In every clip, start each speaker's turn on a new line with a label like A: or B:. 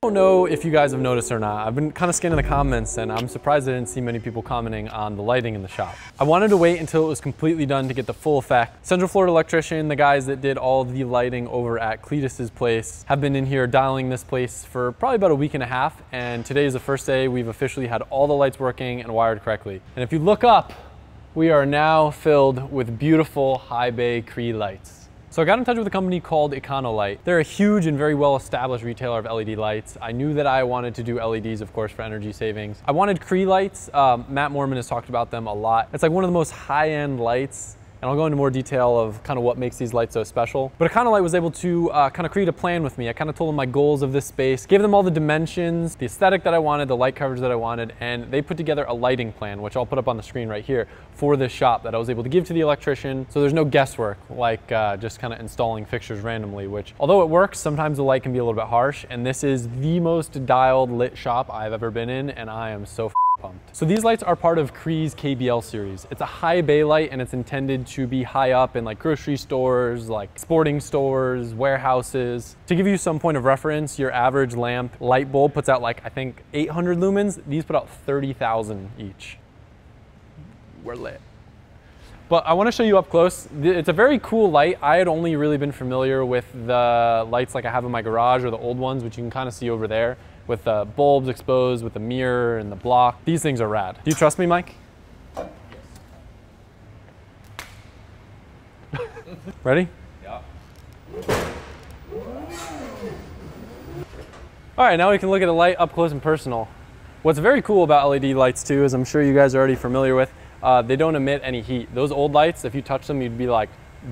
A: don't know if you guys have noticed or not. I've been kind of scanning the comments and I'm surprised I didn't see many people commenting on the lighting in the shop. I wanted to wait until it was completely done to get the full effect. Central Florida Electrician, the guys that did all the lighting over at Cletus's place, have been in here dialing this place for probably about a week and a half, and today is the first day we've officially had all the lights working and wired correctly. And if you look up, we are now filled with beautiful high bay Cree lights. So I got in touch with a company called Econolight. They're a huge and very well-established retailer of LED lights. I knew that I wanted to do LEDs, of course, for energy savings. I wanted Cree lights. Matt Mormon has talked about them a lot. It's like one of the most high-end lights, and I'll go into more detail of kind of what makes these lights so special. But Econolight was able to kind of create a plan with me. I kind of told them my goals of this space, gave them all the dimensions, the aesthetic that I wanted, the light coverage that I wanted, and they put together a lighting plan, which I'll put up on the screen right here, for this shop that I was able to give to the electrician. So there's no guesswork, like just kind of installing fixtures randomly, which although it works, sometimes the light can be a little bit harsh, and this is the most dialed lit shop I've ever been in, and I am so pumped. So these lights are part of Cree's KBL series. It's a high bay light and it's intended to be high up in like grocery stores, like sporting stores, warehouses. To give you some point of reference, your average lamp light bulb puts out like, I think 800 lumens. These put out 30,000 each. We're lit. But I want to show you up close. It's a very cool light. I had only really been familiar with the lights like I have in my garage, or the old ones, which you can kind of see over there, with the bulbs exposed, with the mirror and the block. These things are rad. Do you trust me, Mike? Yes. Ready? Yeah. All right, now we can look at the light up close and personal. What's very cool about LED lights too, as I'm sure you guys are already familiar with, they don't emit any heat. Those old lights, if you touch them, you'd be like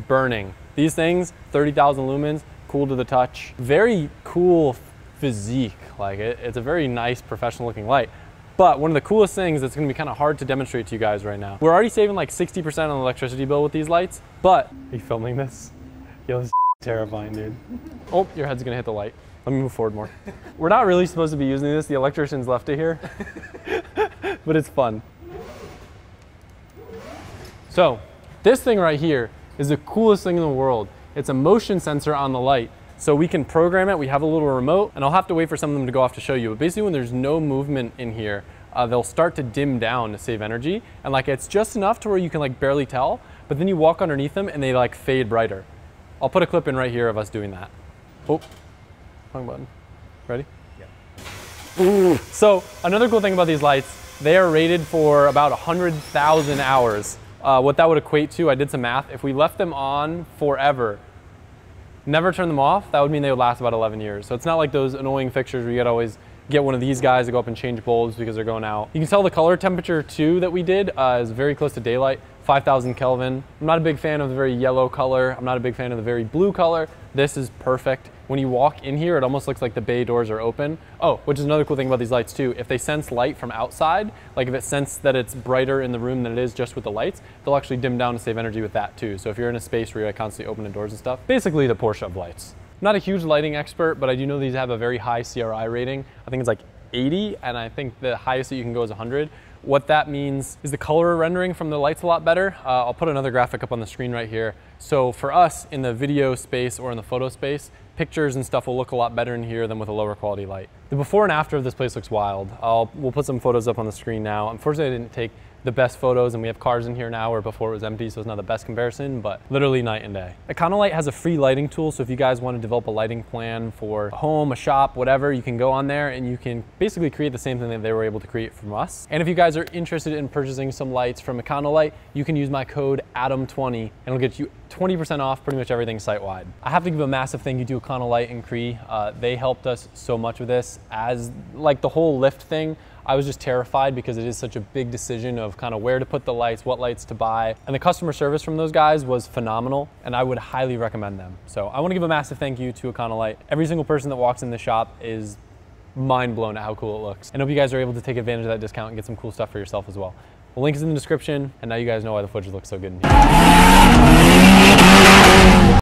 A: burning. These things, 30,000 lumens, cool to the touch. Very cool physique, like it's a very nice professional looking light. But one of the coolest things that's gonna be kind of hard to demonstrate to you guys right now. We're already saving like 60% on the electricity bill with these lights, but, are you filming this? Yo, this is terrifying, dude. Oh, your head's gonna hit the light. Let me move forward more. We're not really supposed to be using this. The electrician's left it here, but it's fun. So this thing right here is the coolest thing in the world. It's a motion sensor on the light. So we can program it. We have a little remote, and I'll have to wait for some of them to go off to show you. But basically when there's no movement in here, they'll start to dim down to save energy. And like it's just enough to where you can like barely tell, but then you walk underneath them and they like fade brighter. I'll put a clip in right here of us doing that. Oh, wrong button. Ready? Yeah. Ooh. So another cool thing about these lights, they are rated for about 100,000 hours. What that would equate to, I did some math, if we left them on forever, never turn them off, that would mean they would last about 11 years. So it's not like those annoying fixtures where you gotta always get one of these guys to go up and change bulbs because they're going out. You can tell the color temperature too that we did is very close to daylight, 5,000 Kelvin. I'm not a big fan of the very yellow color. I'm not a big fan of the very blue color. This is perfect. When you walk in here, it almost looks like the bay doors are open. Oh, which is another cool thing about these lights too. If they sense light from outside, like if it senses that it's brighter in the room than it is just with the lights, they'll actually dim down to save energy with that too. So if you're in a space where you're like constantly opening doors and stuff, basically the Porsche of lights. I'm not a huge lighting expert, but I do know these have a very high CRI rating. I think it's like 80, and I think the highest that you can go is 100. What that means is the color rendering from the light's a lot better. I'll put another graphic up on the screen right here. So for us in the video space or in the photo space, pictures and stuff will look a lot better in here than with a lower quality light. The before and after of this place looks wild. We'll put some photos up on the screen now. Unfortunately, I didn't take the best photos, and we have cars in here now where before it was empty, so it's not the best comparison, but literally night and day. Econolight has a free lighting tool, so if you guys want to develop a lighting plan for a home, a shop, whatever, you can go on there and you can basically create the same thing that they were able to create from us. And if you guys are interested in purchasing some lights from Econolight, you can use my code ADAM20 and it'll get you 20% off pretty much everything site-wide. I have to give a massive thank you to Econolight and Cree. They helped us so much with this. As like the whole lift thing, I was just terrified because it is such a big decision of kind of where to put the lights, what lights to buy. And the customer service from those guys was phenomenal, and I would highly recommend them. So I want to give a massive thank you to Econolight. Every single person that walks in the shop is mind blown at how cool it looks. And I hope you guys are able to take advantage of that discount and get some cool stuff for yourself as well. The link is in the description, and now you guys know why the footage looks so good in here.